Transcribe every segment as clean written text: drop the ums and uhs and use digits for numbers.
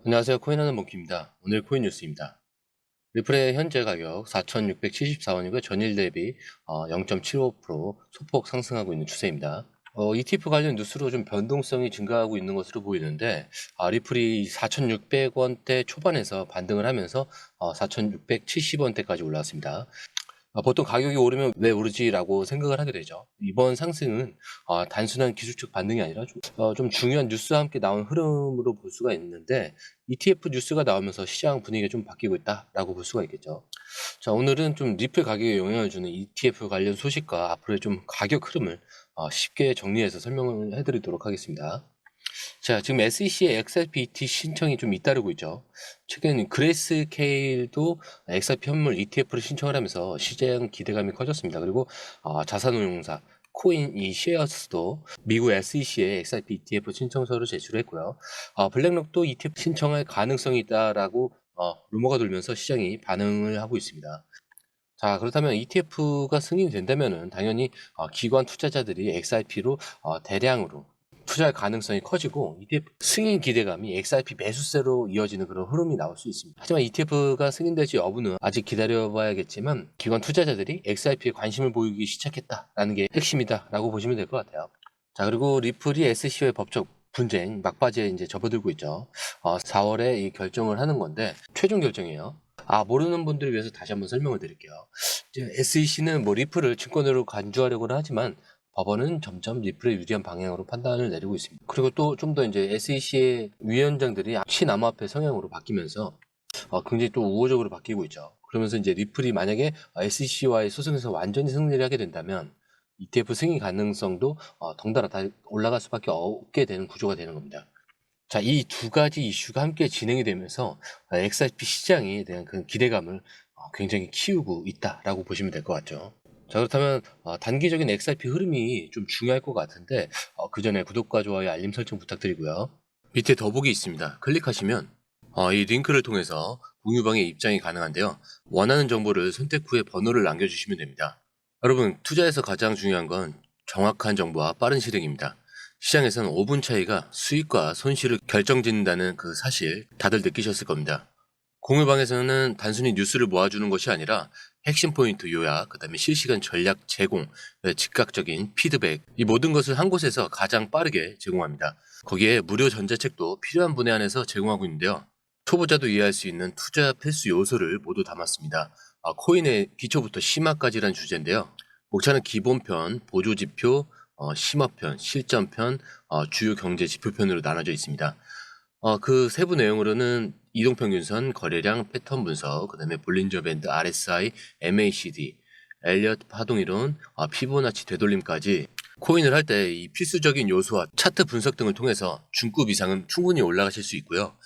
안녕하세요. 코인하는 몽키입니다. 오늘 코인 뉴스입니다. 리플의 현재 가격 4,674원이고 전일 대비 0.75% 소폭 상승하고 있는 추세입니다. ETF 관련 뉴스로 좀 변동성이 증가하고 있는 것으로 보이는데 리플이 4,600원대 초반에서 반등을 하면서 4,670원대까지 올라왔습니다. 보통 가격이 오르면 왜 오르지라고 생각을 하게 되죠. 이번 상승은 단순한 기술적 반등이 아니라 좀 중요한 뉴스와 함께 나온 흐름으로 볼 수가 있는데 ETF 뉴스가 나오면서 시장 분위기가 좀 바뀌고 있다라고 볼 수가 있겠죠. 자, 오늘은 좀 리플 가격에 영향을 주는 ETF 관련 소식과 앞으로의 좀 가격 흐름을 쉽게 정리해서 설명을 해드리도록 하겠습니다. 자, 지금 SEC의 XRP 신청이 좀 잇따르고 있죠. 최근 그레이스케일도 XRP 현물 ETF를 신청을 하면서 시장 기대감이 커졌습니다. 그리고 자산운용사 코인 쉐어스도 미국 SEC의 XRP ETF 신청서를 제출했고요. 블랙록도 ETF 신청할 가능성이 있다라고 루머가 돌면서 시장이 반응을 하고 있습니다. 자, 그렇다면 ETF가 승인이 된다면은 당연히 기관 투자자들이 XRP로 대량으로 투자할 가능성이 커지고 ETF 승인 기대감이 XRP 매수세로 이어지는 그런 흐름이 나올 수 있습니다. 하지만 ETF가 승인될지 여부는 아직 기다려봐야겠지만 기관 투자자들이 XRP에 관심을 보이기 시작했다라는 게 핵심이다라고 보시면 될 것 같아요. 자, 그리고 리플이 SEC와의 법적 분쟁 막바지에 이제 접어들고 있죠. 4월에 이 결정을 하는 건데 최종 결정이에요. 모르는 분들을 위해서 다시 한번 설명을 드릴게요. SEC는 뭐 리플을 증권으로 간주하려고는 하지만 법원은 점점 리플의 유리한 방향으로 판단을 내리고 있습니다. 그리고 또 좀 더 이제 SEC의 위원장들이 친암호화폐 성향으로 바뀌면서 굉장히 또 우호적으로 바뀌고 있죠. 그러면서 이제 리플이 만약에 SEC와의 소송에서 완전히 승리를 하게 된다면 ETF 승인 가능성도 덩달아 다 올라갈 수밖에 없게 되는 구조가 되는 겁니다. 자, 이 두 가지 이슈가 함께 진행이 되면서 XRP 시장에 대한 그 기대감을 굉장히 키우고 있다라고 보시면 될 것 같죠. 자, 그렇다면 단기적인 XRP 흐름이 좀 중요할 것 같은데 그 전에 구독과 좋아요, 알림 설정 부탁드리고요. 밑에 더보기 있습니다. 클릭하시면 이 링크를 통해서 공유방에 입장이 가능한데요. 원하는 정보를 선택 후에 번호를 남겨주시면 됩니다. 여러분, 투자에서 가장 중요한 건 정확한 정보와 빠른 실행입니다. 시장에서는 5분 차이가 수익과 손실을 결정짓는다는 그 사실 다들 느끼셨을 겁니다. 공유방에서는 단순히 뉴스를 모아주는 것이 아니라 핵심 포인트 요약, 그 다음에 실시간 전략 제공, 즉각적인 피드백, 이 모든 것을 한 곳에서 가장 빠르게 제공합니다. 거기에 무료 전자책도 필요한 분야 안에서 제공하고 있는데요. 초보자도 이해할 수 있는 투자 필수 요소를 모두 담았습니다. 코인의 기초부터 심화까지란 주제인데요. 목차는 기본편, 보조지표, 심화편, 실전편, 주요 경제 지표편으로 나눠져 있습니다. 그 세부 내용으로는 이동평균선, 거래량, 패턴 분석, 그 다음에 볼린저 밴드, RSI, MACD, 엘리엇 파동이론, 피보나치 되돌림까지 코인을 할 때 이 필수적인 요소와 차트 분석 등을 통해서 중급 이상은 충분히 올라가실 수 있고요.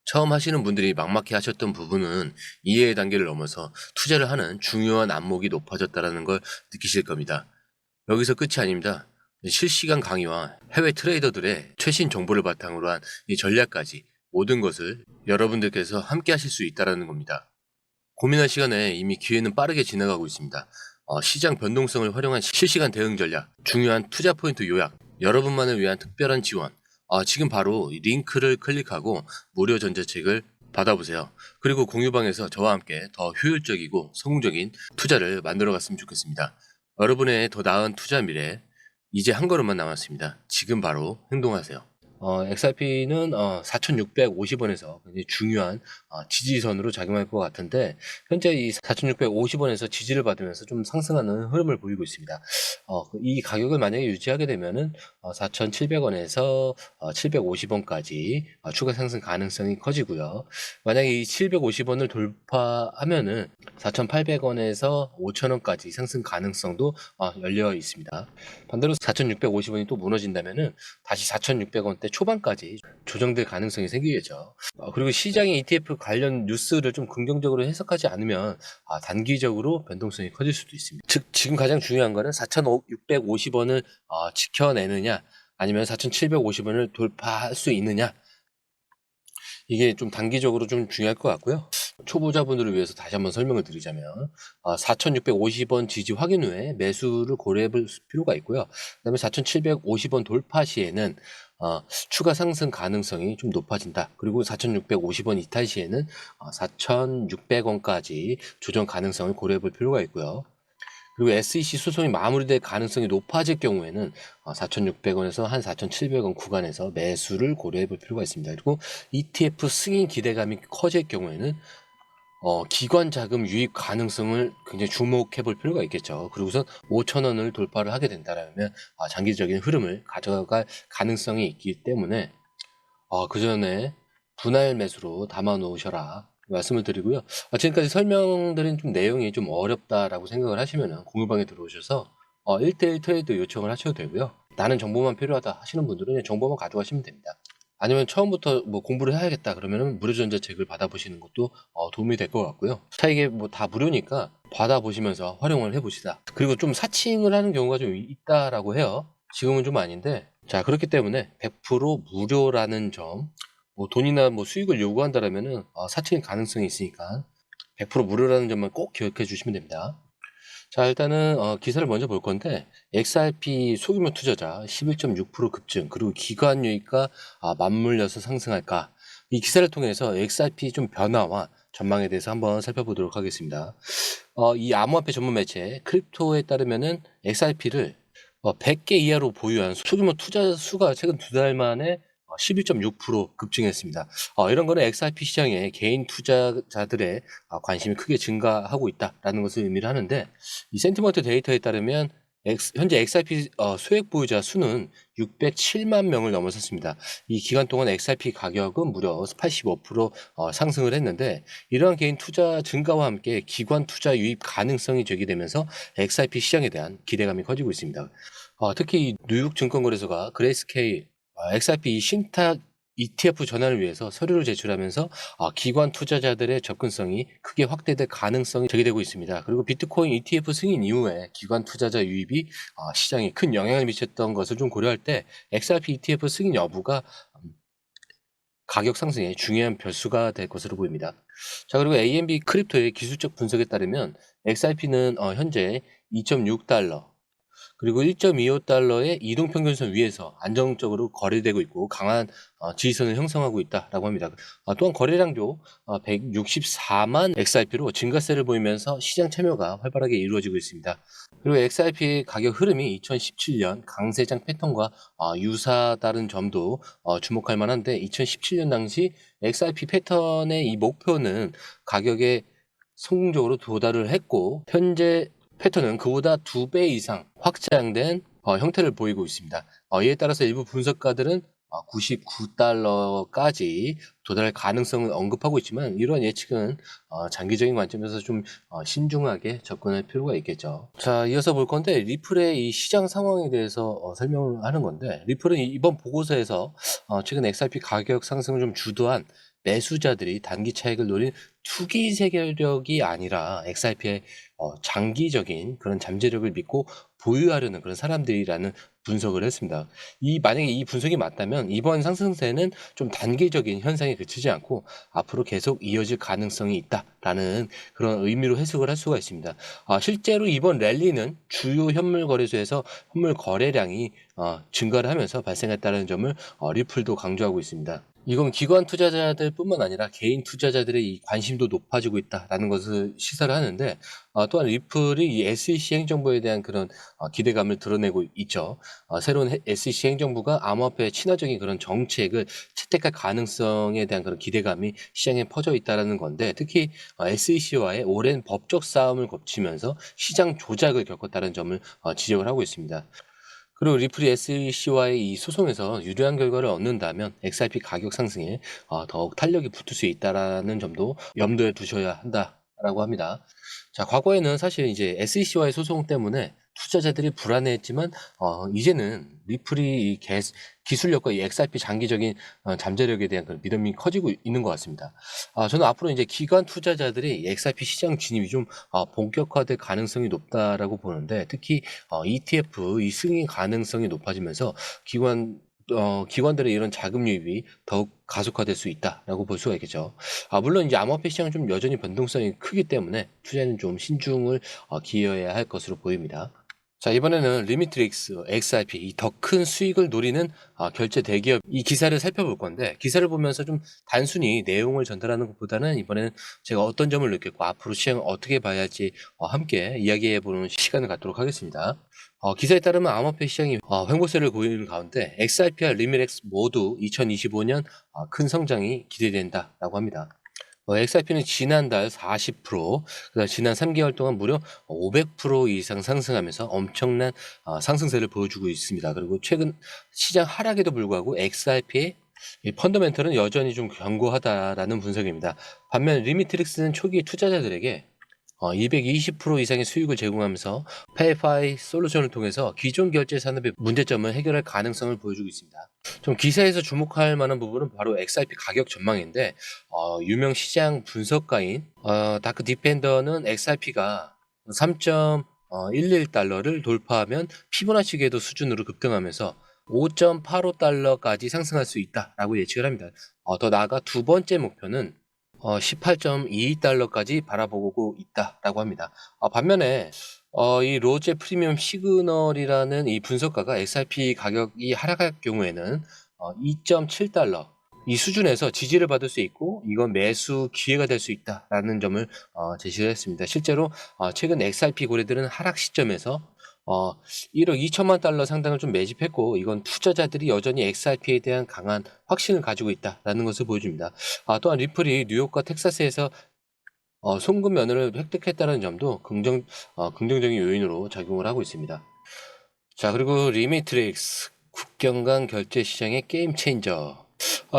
처음 하시는 분들이 막막해 하셨던 부분은 이해의 단계를 넘어서 투자를 하는 중요한 안목이 높아졌다는 걸 느끼실 겁니다. 여기서 끝이 아닙니다. 실시간 강의와 해외 트레이더들의 최신 정보를 바탕으로 한 이 전략까지 모든 것을 여러분들께서 함께 하실 수 있다는 겁니다. 고민할 시간에 이미 기회는 빠르게 지나가고 있습니다. 시장 변동성을 활용한 실시간 대응 전략, 중요한 투자 포인트 요약, 여러분만을 위한 특별한 지원. 지금 바로 이 링크를 클릭하고 무료 전자책을 받아보세요. 그리고 공유방에서 저와 함께 더 효율적이고 성공적인 투자를 만들어 갔으면 좋겠습니다. 여러분의 더 나은 투자 미래, 이제 한 걸음만 남았습니다. 지금 바로 행동하세요. XRP는 4,650원에서 굉장히 중요한 지지선으로 작용할 것 같은데 현재 이 4,650원에서 지지를 받으면서 좀 상승하는 흐름을 보이고 있습니다. 이 가격을 만약에 유지하게 되면은 4,700원에서 750원까지 추가 상승 가능성이 커지고요. 만약에 이 750원을 돌파하면은 4,800원에서 5,000원까지 상승 가능성도 열려 있습니다. 반대로 4,650원이 또 무너진다면은 다시 4,600원대 초반까지 조정될 가능성이 생기겠죠. 그리고 시장의 ETF 관련 뉴스를 좀 긍정적으로 해석하지 않으면 단기적으로 변동성이 커질 수도 있습니다. 즉 지금 가장 중요한 거는 4,650원을 지켜내느냐 아니면 4,750원을 돌파할 수 있느냐, 이게 좀 단기적으로 좀 중요할 것 같고요. 초보자분들을 위해서 다시 한번 설명을 드리자면 4,650원 지지 확인 후에 매수를 고려해 볼 필요가 있고요. 그다음에 4,750원 돌파 시에는 추가 상승 가능성이 좀 높아진다. 그리고 4,650원 이탈 시에는 4,600원까지 조정 가능성을 고려해 볼 필요가 있고요. 그리고 SEC 소송이 마무리될 가능성이 높아질 경우에는 4,600원에서 한 4,700원 구간에서 매수를 고려해 볼 필요가 있습니다. 그리고 ETF 승인 기대감이 커질 경우에는 기관 자금 유입 가능성을 굉장히 주목해 볼 필요가 있겠죠. 그리고선 5,000원을 돌파를 하게 된다면 장기적인 흐름을 가져갈 가능성이 있기 때문에 그 전에 분할 매수로 담아 놓으셔라 말씀을 드리고요. 지금까지 설명드린 좀 내용이 좀 어렵다라고 생각을 하시면 공유방에 들어오셔서 1대1 트레이드 요청을 하셔도 되고요. 나는 정보만 필요하다 하시는 분들은 그냥 정보만 가져가시면 됩니다. 아니면 처음부터 뭐 공부를 해야겠다 그러면 무료 전자책을 받아보시는 것도 도움이 될 것 같고요. 자, 이게 뭐 다 무료니까 받아보시면서 활용을 해보시다. 그리고 좀 사칭을 하는 경우가 좀 있다라고 해요. 지금은 좀 아닌데, 자, 그렇기 때문에 100% 무료라는 점, 뭐 돈이나 뭐 수익을 요구한다라면은 사칭의 가능성이 있으니까 100% 무료라는 점만 꼭 기억해 주시면 됩니다. 자, 일단은 기사를 먼저 볼 건데 XRP 소규모 투자자 11.6% 급증, 그리고 기관 유입과 맞물려서 상승할까? 이 기사를 통해서 XRP 좀 변화와 전망에 대해서 한번 살펴보도록 하겠습니다. 이 암호화폐 전문 매체 크립토에 따르면은 XRP를 100개 이하로 보유한 소규모 투자 수가 최근 2달 만에 11.6% 급증했습니다. 이런 거는 XRP 시장에 개인 투자자들의 관심이 크게 증가하고 있다라는 것을 의미를 하는데, 이 센티먼트 데이터에 따르면 현재 XRP 소액 보유자 수는 607만 명을 넘어섰습니다. 이 기간 동안 XRP 가격은 무려 85% 상승을 했는데, 이러한 개인 투자 증가와 함께 기관 투자 유입 가능성이 제기되면서 XRP 시장에 대한 기대감이 커지고 있습니다. 특히 뉴욕 증권거래소가 그레이스케일 XRP 신탁 ETF 전환을 위해서 서류를 제출하면서 기관 투자자들의 접근성이 크게 확대될 가능성이 제기되고 있습니다. 그리고 비트코인 ETF 승인 이후에 기관 투자자 유입이 시장에 큰 영향을 미쳤던 것을 좀 고려할 때 XRP ETF 승인 여부가 가격 상승에 중요한 변수가 될 것으로 보입니다. 자, 그리고 AMB 크립토의 기술적 분석에 따르면 XRP는 현재 2.6달러, 그리고 1.25달러의 이동평균선 위에서 안정적으로 거래되고 있고 강한 지지선을 형성하고 있다라고 합니다. 또한 거래량도 164만 XRP로 증가세를 보이면서 시장 참여가 활발하게 이루어지고 있습니다. 그리고 XRP 가격 흐름이 2017년 강세장 패턴과 유사다른 점도 주목할 만한데, 2017년 당시 XRP 패턴의 이 목표는 가격에 성공적으로 도달을 했고, 현재 패턴은 그보다 2배 이상 확장된 형태를 보이고 있습니다. 이에 따라서 일부 분석가들은 99달러까지 도달할 가능성을 언급하고 있지만, 이러한 예측은 장기적인 관점에서 좀 신중하게 접근할 필요가 있겠죠. 자, 이어서 볼 건데 리플의 이 시장 상황에 대해서 설명을 하는 건데, 리플은 이번 보고서에서 최근 XRP 가격 상승을 좀 주도한 매수자들이 단기 차익을 노린 투기 세력이 아니라 XRP의 장기적인 그런 잠재력을 믿고 보유하려는 그런 사람들이라는 분석을 했습니다. 만약에 이 분석이 맞다면 이번 상승세는 좀 단기적인 현상에 그치지 않고 앞으로 계속 이어질 가능성이 있다라는 그런 의미로 해석을 할 수가 있습니다. 실제로 이번 랠리는 주요 현물 거래소에서 현물 거래량이 증가를 하면서 발생했다는 점을 리플도 강조하고 있습니다. 이건 기관 투자자들뿐만 아니라 개인 투자자들의 이 관심도 높아지고 있다라는 것을 시사를 하는데, 또한 리플이 이 SEC 행정부에 대한 그런 기대감을 드러내고 있죠. 새로운 SEC 행정부가 암호화폐 친화적인 그런 정책을 채택할 가능성에 대한 그런 기대감이 시장에 퍼져 있다라는 건데, 특히 SEC와의 오랜 법적 싸움을 거치면서 시장 조작을 겪었다는 점을 지적을 하고 있습니다. 그리고 리플이 SEC와의 이 소송에서 유리한 결과를 얻는다면 XRP 가격 상승에 더욱 탄력이 붙을 수 있다라는 점도 염두에 두셔야 한다라고 합니다. 자, 과거에는 사실 이제 SEC와의 소송 때문에 투자자들이 불안해했지만 이제는 리플이 기술력과 이 XRP 장기적인 잠재력에 대한 그런 믿음이 커지고 있는 것 같습니다. 저는 앞으로 이제 기관 투자자들이 XRP 시장 진입이 좀 본격화될 가능성이 높다라고 보는데, 특히 ETF 이 승인 가능성이 높아지면서 기관 기관들의 이런 자금 유입이 더욱 가속화될 수 있다라고 볼 수가 있겠죠. 물론 이제 암호화폐 시장은 좀 여전히 변동성이 크기 때문에 투자에는 좀 신중을 기해야 할 것으로 보입니다. 자, 이번에는 리미트릭스, XRP, 이 더 큰 수익을 노리는 결제 대기업 이 기사를 살펴볼 건데, 기사를 보면서 좀 단순히 내용을 전달하는 것보다는 이번에는 제가 어떤 점을 느꼈고 앞으로 시장을 어떻게 봐야 할지 함께 이야기해보는 시간을 갖도록 하겠습니다. 기사에 따르면 암호화폐 시장이 횡보세를 보이는 가운데 XRP와 리미렉스 모두 2025년 큰 성장이 기대된다라고 합니다. XRP는 지난달 40%, 그다음 지난 3개월 동안 무려 500% 이상 상승하면서 엄청난 상승세를 보여주고 있습니다. 그리고 최근 시장 하락에도 불구하고 XRP의 펀더멘털은 여전히 좀 견고하다라는 분석입니다. 반면 리미트릭스는 초기 투자자들에게 220% 이상의 수익을 제공하면서 페이파이 솔루션을 통해서 기존 결제 산업의 문제점을 해결할 가능성을 보여주고 있습니다. 좀 기사에서 주목할 만한 부분은 바로 XRP 가격 전망인데, 유명 시장 분석가인 다크 디펜더는 XRP가 3.11달러를 돌파하면 피보나치 궤도 수준으로 급등하면서 5.85달러까지 상승할 수 있다라고 예측을 합니다. 더 나아가 두 번째 목표는 18.22달러까지 바라보고 있다라고 합니다. 반면에 이 로제 프리미엄 시그널이라는 이 분석가가 XRP 가격이 하락할 경우에는 2.7달러 이 수준에서 지지를 받을 수 있고 이건 매수 기회가 될 수 있다라는 점을 제시를 했습니다. 실제로 최근 XRP 고래들은 하락 시점에서 1억 2천만 달러 상당을 좀 매집했고, 이건 투자자들이 여전히 XRP에 대한 강한 확신을 가지고 있다라는 것을 보여줍니다. 또한 리플이 뉴욕과 텍사스에서 송금 면허를 획득했다는 점도 긍정적인 요인으로 작용을 하고 있습니다. 자, 그리고 리미트릭스, 국경 간 결제 시장의 게임 체인저.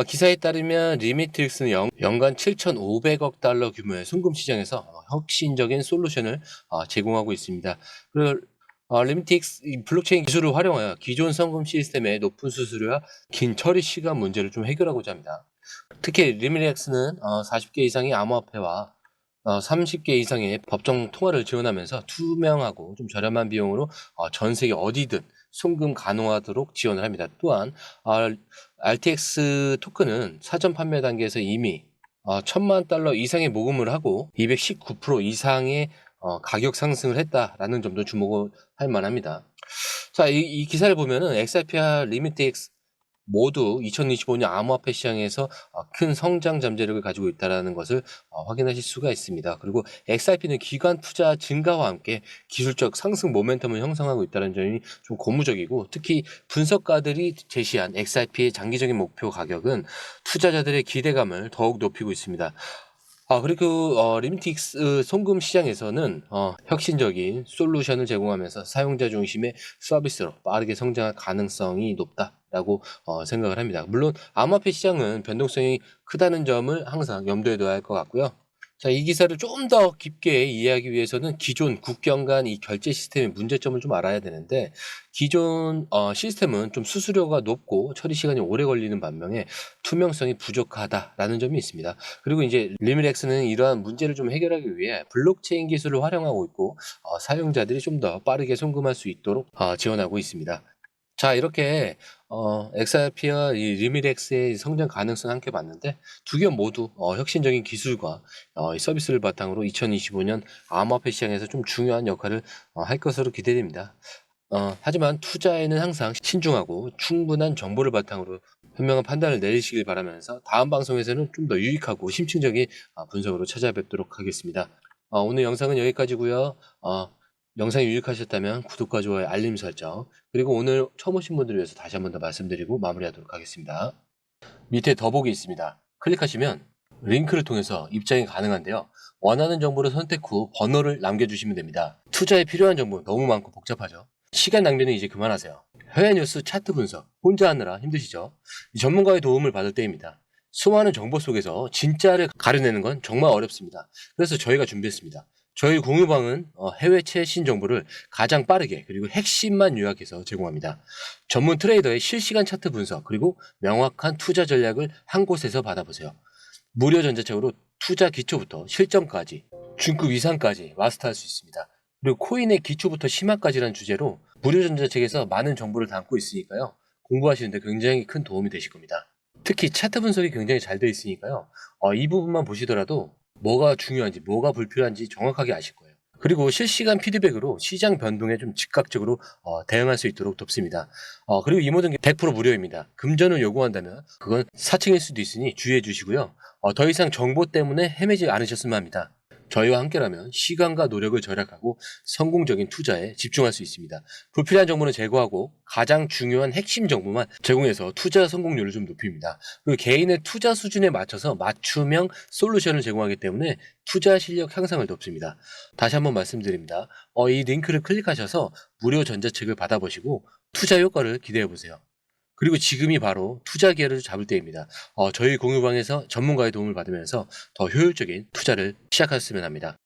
기사에 따르면 리미트릭스는 연간 7,500억 달러 규모의 송금 시장에서 혁신적인 솔루션을 제공하고 있습니다. 그리고 리미틱스 블록체인 기술을 활용하여 기존 송금 시스템의 높은 수수료와 긴 처리 시간 문제를 좀 해결하고자 합니다. 특히 리미렉스는 40개 이상의 암호화폐와 30개 이상의 법정 통화를 지원하면서 투명하고 좀 저렴한 비용으로 전 세계 어디든 송금 가능하도록 지원을 합니다. 또한 RTX 토큰은 사전 판매 단계에서 이미 1,000만 달러 이상의 모금을 하고 219% 이상의 가격 상승을 했다라는 점도 주목을 할 만합니다. 자, 이 기사를 보면은 XRP와 리미트X 모두 2025년 암호화폐 시장에서 큰 성장 잠재력을 가지고 있다는 것을 확인하실 수가 있습니다. 그리고 XRP는 기관 투자 증가와 함께 기술적 상승 모멘텀을 형성하고 있다는 점이 좀 고무적이고, 특히 분석가들이 제시한 XRP의 장기적인 목표 가격은 투자자들의 기대감을 더욱 높이고 있습니다. 그리고 리미틱스 송금 시장에서는 혁신적인 솔루션을 제공하면서 사용자 중심의 서비스로 빠르게 성장할 가능성이 높다라고 생각을 합니다. 물론 암호화폐 시장은 변동성이 크다는 점을 항상 염두에 둬야 할 것 같고요. 자, 이 기사를 좀 더 깊게 이해하기 위해서는 기존 국경 간 이 결제 시스템의 문제점을 좀 알아야 되는데, 기존 시스템은 좀 수수료가 높고 처리 시간이 오래 걸리는 반면에 투명성이 부족하다라는 점이 있습니다. 그리고 이제 리미렉스는 이러한 문제를 좀 해결하기 위해 블록체인 기술을 활용하고 있고, 사용자들이 좀 더 빠르게 송금할 수 있도록 지원하고 있습니다. 자, 이렇게 XRP와 이 리미렉스의 성장 가능성 함께 봤는데, 두 기업 모두 혁신적인 기술과 이 서비스를 바탕으로 2025년 암호화폐 시장에서 좀 중요한 역할을 할 것으로 기대됩니다. 하지만 투자에는 항상 신중하고 충분한 정보를 바탕으로 현명한 판단을 내리시길 바라면서 다음 방송에서는 좀 더 유익하고 심층적인 분석으로 찾아뵙도록 하겠습니다. 오늘 영상은 여기까지고요. 영상이 유익하셨다면 구독과 좋아요, 알림 설정, 그리고 오늘 처음 오신 분들을 위해서 다시 한 번 더 말씀드리고 마무리하도록 하겠습니다. 밑에 더보기 있습니다. 클릭하시면 링크를 통해서 입장이 가능한데요. 원하는 정보를 선택 후 번호를 남겨주시면 됩니다. 투자에 필요한 정보 너무 많고 복잡하죠? 시간 낭비는 이제 그만하세요. 해외 뉴스 차트 분석 혼자 하느라 힘드시죠? 전문가의 도움을 받을 때입니다. 수많은 정보 속에서 진짜를 가려내는 건 정말 어렵습니다. 그래서 저희가 준비했습니다. 저희 공유방은 해외 최신 정보를 가장 빠르게 그리고 핵심만 요약해서 제공합니다. 전문 트레이더의 실시간 차트 분석 그리고 명확한 투자 전략을 한 곳에서 받아보세요. 무료 전자책으로 투자 기초부터 실전까지 중급 이상까지 마스터할 수 있습니다. 그리고 코인의 기초부터 심화까지라는 주제로 무료 전자책에서 많은 정보를 담고 있으니까요. 공부하시는데 굉장히 큰 도움이 되실 겁니다. 특히 차트 분석이 굉장히 잘 되어 있으니까요. 이 부분만 보시더라도 뭐가 중요한지, 뭐가 불필요한지 정확하게 아실 거예요. 그리고 실시간 피드백으로 시장 변동에 좀 즉각적으로 대응할 수 있도록 돕습니다. 그리고 이 모든 게 100% 무료입니다. 금전을 요구한다면 그건 사칭일 수도 있으니 주의해 주시고요. 더 이상 정보 때문에 헤매지 않으셨으면 합니다. 저희와 함께라면 시간과 노력을 절약하고 성공적인 투자에 집중할 수 있습니다. 불필요한 정보는 제거하고 가장 중요한 핵심 정보만 제공해서 투자 성공률을 좀 높입니다. 그리고 개인의 투자 수준에 맞춰서 맞춤형 솔루션을 제공하기 때문에 투자 실력 향상을 돕습니다. 다시 한번 말씀드립니다. 이 링크를 클릭하셔서 무료 전자책을 받아보시고 투자 효과를 기대해 보세요. 그리고 지금이 바로 투자 기회를 잡을 때입니다. 저희 공유방에서 전문가의 도움을 받으면서 더 효율적인 투자를 시작하셨으면 합니다.